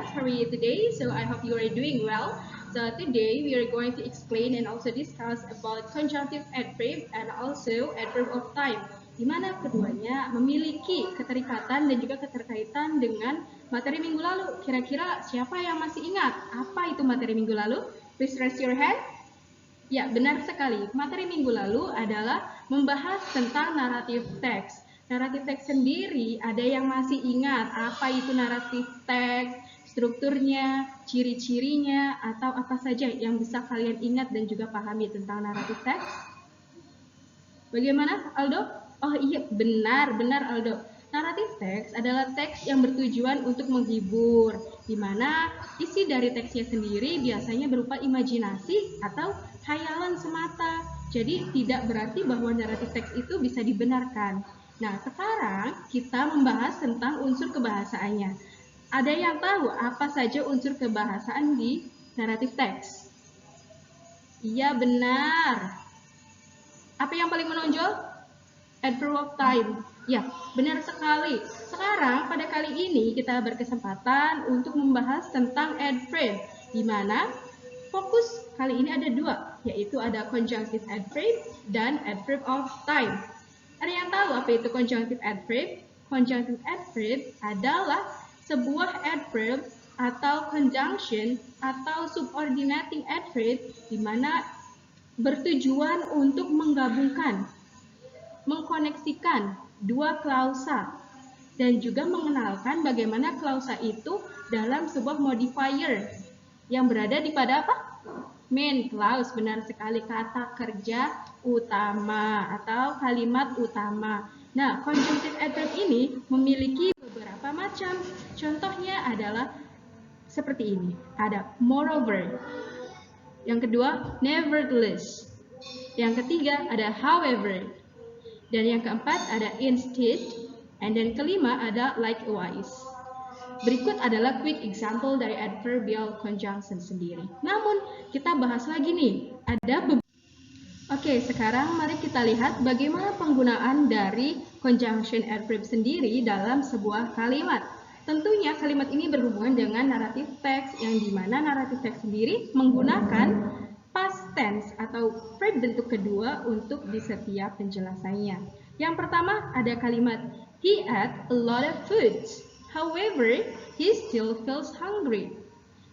How are you today? So I hope you are doing well. So today we are going to explain and also discuss about conjunctive adverb and also adverb of time, di mana keduanya memiliki keterikatan dan juga keterkaitan dengan materi minggu lalu. Kira-kira siapa yang masih ingat apa itu materi minggu lalu? Please raise your hand. Ya, benar sekali. Materi minggu lalu adalah membahas tentang naratif teks. Naratif teks sendiri, ada yang masih ingat apa itu naratif teks, strukturnya, ciri-cirinya, atau apa saja yang bisa kalian ingat dan juga pahami tentang naratif teks? Bagaimana, Aldo? Oh iya, benar Aldo. Naratif teks adalah teks yang bertujuan untuk menghibur, di mana isi dari teksnya sendiri biasanya berupa imajinasi atau khayalan semata. Jadi tidak berarti bahwa naratif teks itu bisa dibenarkan. Nah, sekarang kita membahas tentang unsur kebahasaannya. Ada yang tahu apa saja unsur kebahasaan di naratif teks? Iya, benar. Apa yang paling menonjol? Adverb of time. Ya, benar sekali. Sekarang pada kali ini kita berkesempatan untuk membahas tentang adverb, di mana fokus kali ini ada dua, yaitu ada conjunctive adverb dan adverb of time. Ada yang tahu apa itu conjunctive adverb? Conjunctive adverb adalah sebuah adverb atau conjunction atau subordinating adverb di mana bertujuan untuk menggabungkan, mengkoneksikan dua klausa dan juga mengenalkan bagaimana klausa itu dalam sebuah modifier yang berada di pada apa? Main clause. Benar sekali, kata kerja utama atau kalimat utama. Nah, conjunctive adverb ini memiliki beberapa macam. Contohnya adalah seperti ini. Ada moreover. Yang kedua, nevertheless. Yang ketiga ada however. Dan yang keempat ada instead. And then kelima ada likewise. Berikut adalah quick example dari adverbial conjunction sendiri. Namun, kita bahas lagi nih. Oke, sekarang mari kita lihat bagaimana penggunaan dari conjunction adverb sendiri dalam sebuah kalimat. Tentunya kalimat ini berhubungan dengan naratif teks, yang dimana naratif teks sendiri menggunakan past tense atau verb bentuk kedua untuk di setiap penjelasannya. Yang pertama ada kalimat he ate a lot of food. However, he still feels hungry.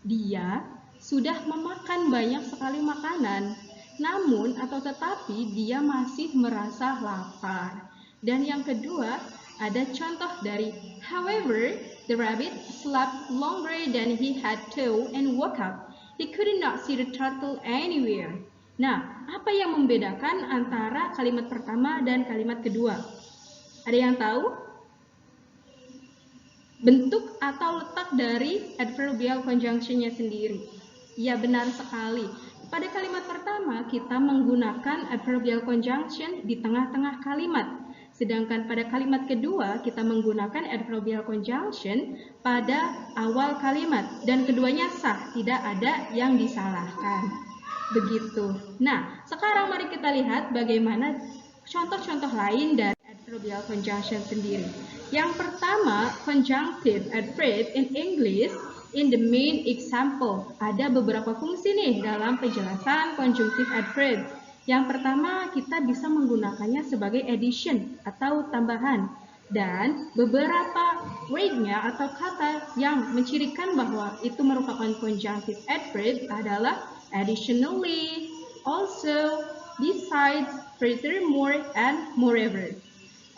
Dia sudah memakan banyak sekali makanan, namun atau tetapi dia masih merasa lapar. Dan yang kedua, ada contoh dari however, the rabbit slept longer than he had to and woke up. He could not see the turtle anywhere. Nah, apa yang membedakan antara kalimat pertama dan kalimat kedua? Ada yang tahu? Bentuk atau letak dari adverbial conjunction-nya sendiri. Ya, benar sekali. Pada kalimat pertama, kita menggunakan adverbial conjunction di tengah-tengah kalimat. Sedangkan pada kalimat kedua, kita menggunakan adverbial conjunction pada awal kalimat. Dan keduanya sah, tidak ada yang disalahkan. Begitu. Nah, sekarang mari kita lihat bagaimana contoh-contoh lain dari adverbial conjunction sendiri. Yang pertama, conjunctive adverb in English. In the main example, ada beberapa fungsi nih dalam penjelasan conjunctive adverb. Yang pertama, kita bisa menggunakannya sebagai addition atau tambahan. Dan beberapa word-nya atau kata yang mencirikan bahwa itu merupakan conjunctive adverb adalah additionally, also, besides, furthermore, and moreover.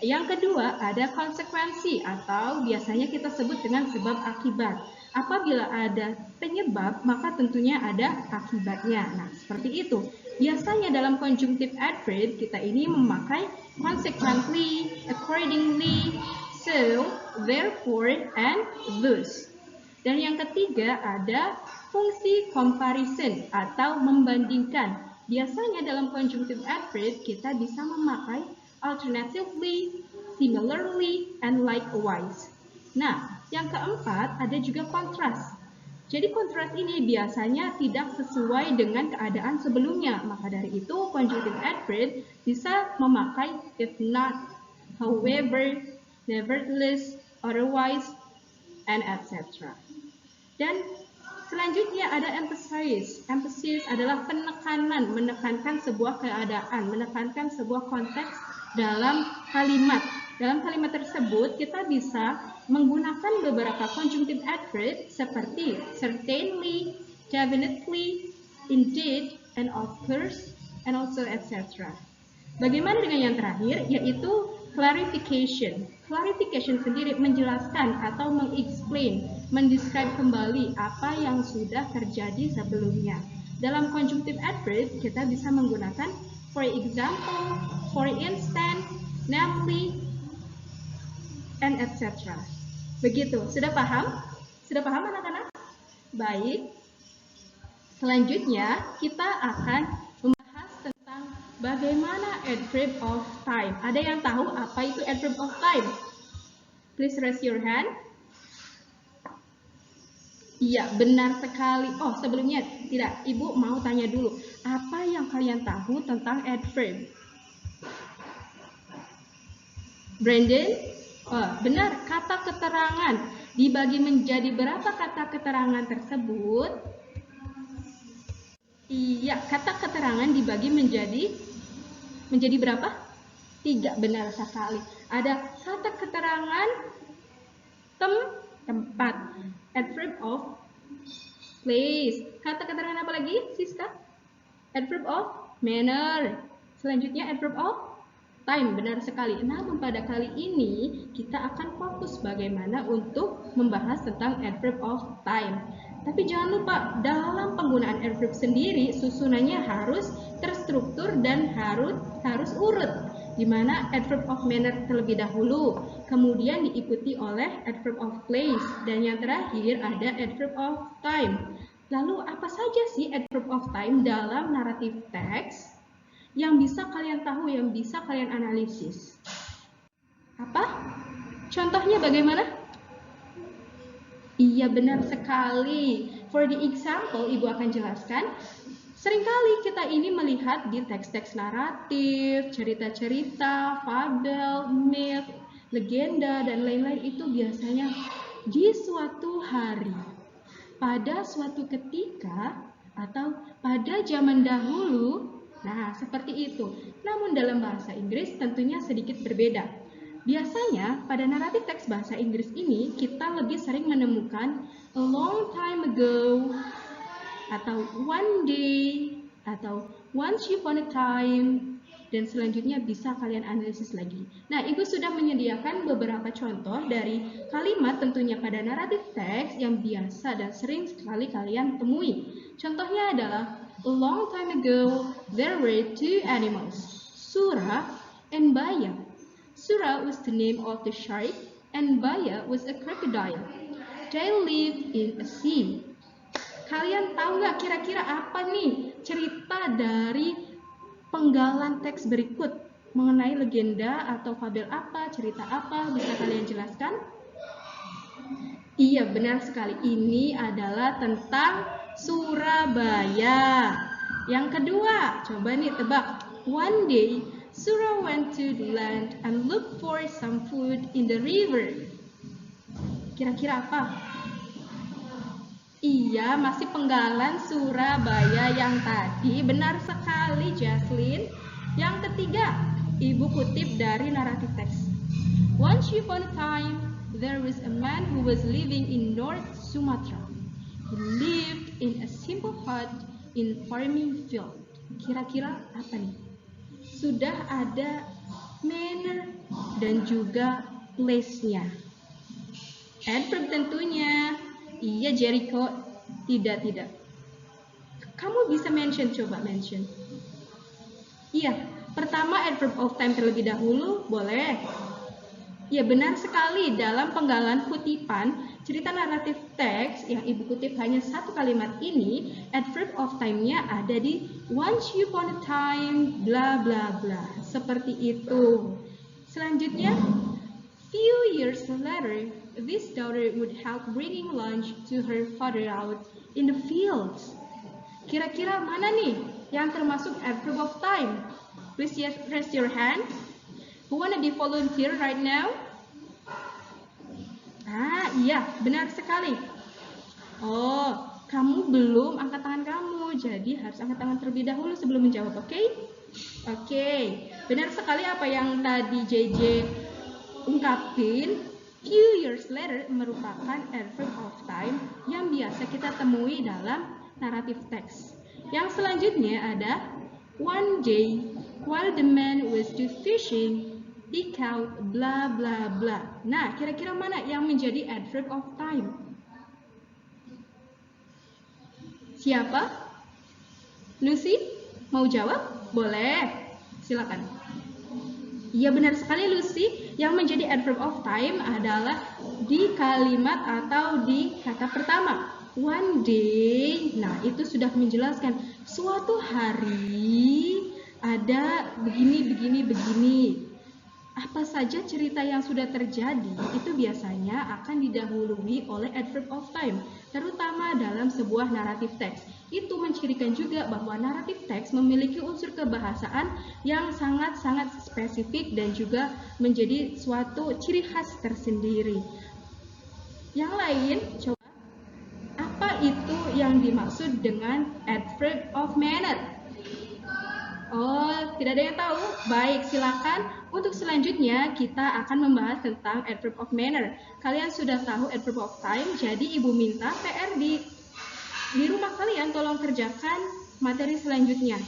Yang kedua, ada konsekuensi atau biasanya kita sebut dengan sebab akibat. Apabila ada penyebab, maka tentunya ada akibatnya. Nah, seperti itu. Biasanya dalam conjunctive adverb, kita ini memakai consequently, accordingly, so, therefore, and thus. Dan yang ketiga ada fungsi comparison atau membandingkan. Biasanya dalam conjunctive adverb, kita bisa memakai alternatively, similarly, and likewise. Nah, yang keempat ada juga kontras. Jadi kontras ini biasanya tidak sesuai dengan keadaan sebelumnya. Maka dari itu conjunctive adverb bisa memakai if not, however, nevertheless, otherwise, and etc. Dan selanjutnya ada emphasis. Emphasis adalah penekanan, menekankan sebuah keadaan, menekankan sebuah konteks dalam kalimat. Dalam kalimat tersebut kita bisa menggunakan beberapa conjunctive adverb seperti certainly, definitely, indeed, and of course, and also etc. Bagaimana dengan yang terakhir, yaitu clarification. Clarification sendiri menjelaskan atau mengexplain, mendescribe kembali apa yang sudah terjadi sebelumnya. Dalam conjunctive adverb kita bisa menggunakan for example, for instance, namely, and etc. Begitu, sudah paham? Sudah paham anak-anak? Baik. Selanjutnya kita akan membahas tentang bagaimana adverb of time. Ada yang tahu apa itu adverb of time? Please raise your hand. Iya, benar sekali. Oh, sebelumnya tidak. Ibu mau tanya dulu. Apa yang kalian tahu tentang adverb? Brandon? Oh, benar. Kata keterangan. Dibagi menjadi berapa kata keterangan tersebut? Iya, kata keterangan dibagi menjadi berapa? 3, benar sekali. Ada kata keterangan tempat, adverb of place. Kata keterangan apa lagi, Siska? Adverb of manner. Selanjutnya adverb of time, benar sekali. Namun pada kali ini kita akan fokus bagaimana untuk membahas tentang adverb of time. Tapi jangan lupa, dalam penggunaan adverb sendiri susunannya harus terstruktur dan harus urut. Di mana adverb of manner terlebih dahulu, kemudian diikuti oleh adverb of place, dan yang terakhir ada adverb of time. Lalu apa saja sih adverb of time dalam narrative text yang bisa kalian tahu, yang bisa kalian analisis? Apa? Contohnya bagaimana? Iya, benar sekali. For the example, Ibu akan jelaskan. Seringkali kita ini melihat di teks-teks naratif, cerita-cerita, fabel, myth, legenda, dan lain-lain itu biasanya di suatu hari, pada suatu ketika, atau pada zaman dahulu. Nah, seperti itu. Namun dalam bahasa Inggris tentunya sedikit berbeda. Biasanya pada naratif teks bahasa Inggris ini kita lebih sering menemukan a long time ago, atau one day, atau once upon a time, dan selanjutnya bisa kalian analisis lagi. Nah, Ibu sudah menyediakan beberapa contoh dari kalimat tentunya pada naratif teks yang biasa dan sering sekali kalian temui. Contohnya adalah a long time ago there were two animals, Sura and Baya. Sura was the name of the shark and Baya was a crocodile. They lived in a sea. Kalian tahu nggak kira-kira apa nih cerita dari penggalan teks berikut? Mengenai legenda atau fabel apa, cerita apa, bisa kalian jelaskan? Iya, benar sekali. Ini adalah tentang Surabaya. Yang kedua, coba nih tebak. One day, Sura went to the land and looked for some food in the river. Kira-kira apa? Iya, masih penggalan Surabaya yang tadi. Benar sekali, Jaslyn. Yang ketiga, Ibu kutip dari naratif teks. Once upon a time, there was a man who was living in North Sumatra. He lived in a simple hut in farming field. Kira-kira apa nih? Sudah ada manner dan juga place-nya. Adverb tentunya. Iya, Jericho. Tidak. Kamu bisa mention, coba mention. Iya, pertama adverb of time terlebih dahulu, boleh. Ya, benar sekali. Dalam penggalan kutipan cerita naratif teks yang Ibu kutip hanya satu kalimat ini, adverb of time-nya ada di once upon a time, bla bla bla. Seperti itu. Selanjutnya, few years later, this daughter would help bringing lunch to her father out in the fields. Kira-kira mana nih yang termasuk adverb of time? Please raise your hand. Who wanna be volunteer right now? Ah, iya, benar sekali. Oh, kamu belum angkat tangan kamu, jadi harus angkat tangan terlebih dahulu sebelum menjawab, oke? Oke, benar sekali apa yang tadi JJ ungkapin. Few years later merupakan adverb of time yang biasa kita temui dalam narrative text. Yang selanjutnya ada one day while the man was to fishing, he caught blah blah blah. Nah, kira-kira mana yang menjadi adverb of time? Siapa? Lucy? Mau jawab? Boleh. Silakan. Iya, benar sekali Lucy. Yang menjadi adverb of time adalah di kalimat atau di kata pertama. One day. Nah, itu sudah menjelaskan suatu hari ada begini. Apa saja cerita yang sudah terjadi itu biasanya akan didahului oleh adverb of time, terutama dalam sebuah naratif teks. Itu mencirikan juga bahwa naratif teks memiliki unsur kebahasaan yang sangat-sangat spesifik dan juga menjadi suatu ciri khas tersendiri. Yang lain, coba apa itu yang dimaksud dengan adverb of manner? Oh, tidak ada yang tahu? Baik, silakan. Untuk selanjutnya, kita akan membahas tentang adverb of manner. Kalian sudah tahu adverb of time, jadi Ibu minta PR di rumah kalian tolong kerjakan materi selanjutnya.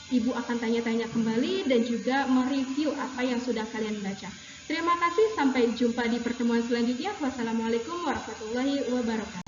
Ibu akan tanya-tanya kembali dan juga mereview apa yang sudah kalian baca. Terima kasih, sampai jumpa di pertemuan selanjutnya. Wassalamualaikum warahmatullahi wabarakatuh.